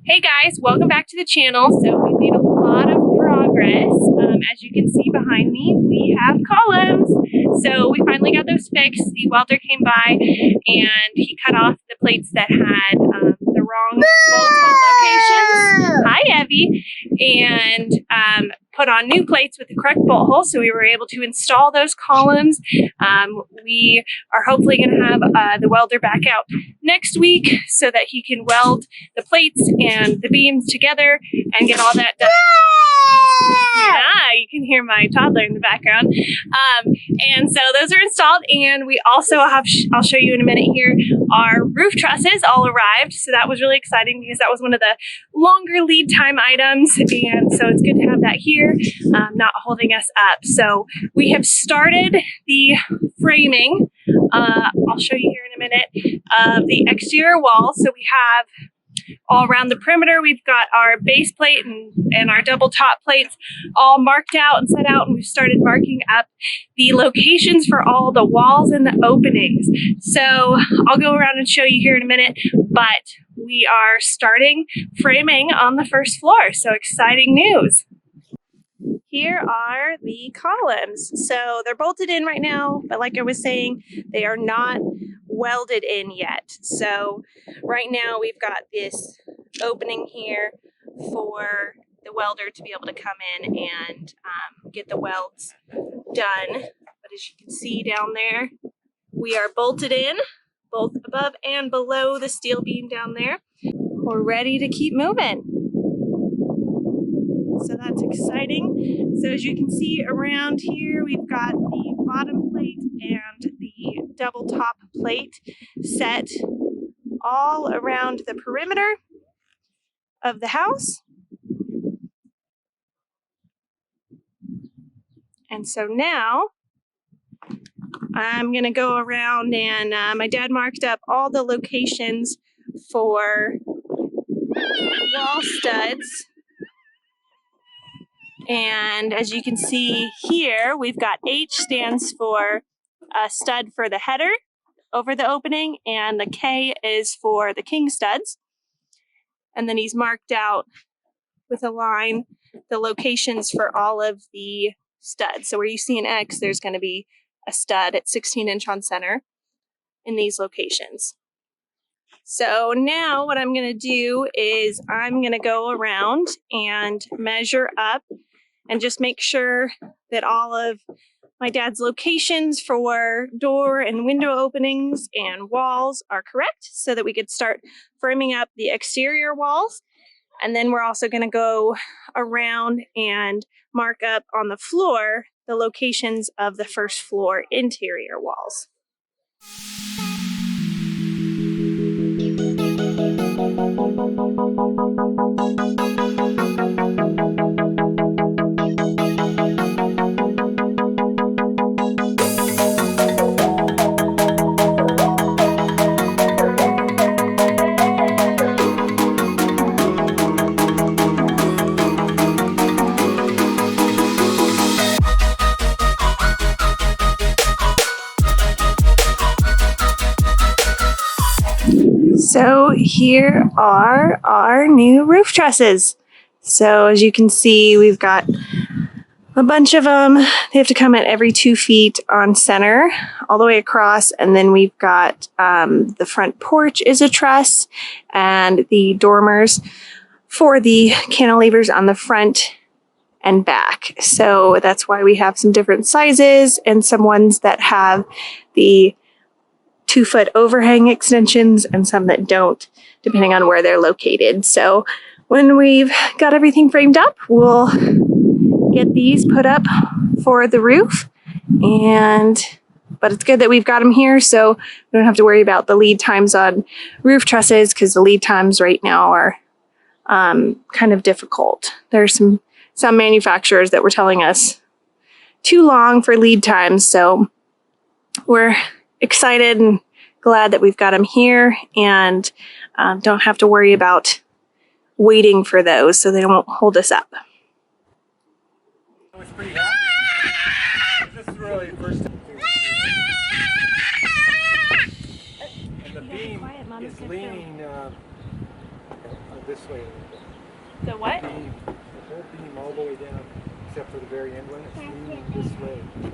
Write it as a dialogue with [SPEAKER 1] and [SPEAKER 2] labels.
[SPEAKER 1] Hey guys, welcome back to the channel. So we made a lot of progress. As you can see behind me, we have columns. So we finally got those fixed. The welder came by and he cut off the plates that had the wrong bolt hole locations. Hi, Evie. And put on new plates with the correct bolt hole. So we were able to install those columns. We are hopefully going to have the welder back out next week so that he can weld the plates and the beams together and get all that done. Yeah, you can hear my toddler in the background. And so those are installed, and we also have, I'll show you in a minute here, our roof trusses all arrived. So that was really exciting because that was one of the longer lead time items, and so it's good to have that here, not holding us up. So we have started the framing. I'll show you here in a minute of the exterior wall. So we have all around the perimeter, we've got our base plate and our double top plates all marked out and set out, and we've started marking up the locations for all the walls and the openings. So I'll go around and show you here in a minute, but we are starting framing on the first floor. So exciting news. Here are the columns. So they're bolted in right now, but like I was saying, they are not welded in yet. So right now we've got this opening here for the welder to be able to come in and get the welds done. But as you can see down there, we are bolted in, both above and below the steel beam down there. We're ready to keep moving. So that's exciting. So as you can see around here, we've got the bottom plate and the double top plate set all around the perimeter of the house. And so now I'm gonna go around, and my dad marked up all the locations for wall studs. And as you can see here, we've got H stands for a stud for the header over the opening, and the K is for the king studs. And then he's marked out with a line the locations for all of the studs. So where you see an X, there's going to be a stud at 16-inch on center in these locations. So now what I'm going to do is I'm going to go around and measure up and just make sure that all of my dad's locations for door and window openings and walls are correct so that we could start framing up the exterior walls. And then we're also going to go around and mark up on the floor the locations of the first floor interior walls. So here are our new roof trusses. So as you can see, we've got a bunch of them. They have to come at every 2 feet on center all the way across. And then we've got the front porch is a truss, and the dormers for the cantilevers on the front and back. So that's why we have some different sizes and some ones that have the 2-foot overhang extensions and some that don't, depending on where they're located. So when we've got everything framed up, we'll get these put up for the roof. But it's good that we've got them here, so we don't have to worry about the lead times on roof trusses, because the lead times right now are kind of difficult. There's some manufacturers that were telling us too long for lead times, so we're excited and glad that we've got them here, and don't have to worry about waiting for those so they won't hold us up.
[SPEAKER 2] This is really the first time. And the beam is leaning this way a little bit.
[SPEAKER 1] The what?
[SPEAKER 2] The whole beam all the way down, except for the very end when it's leaning this way.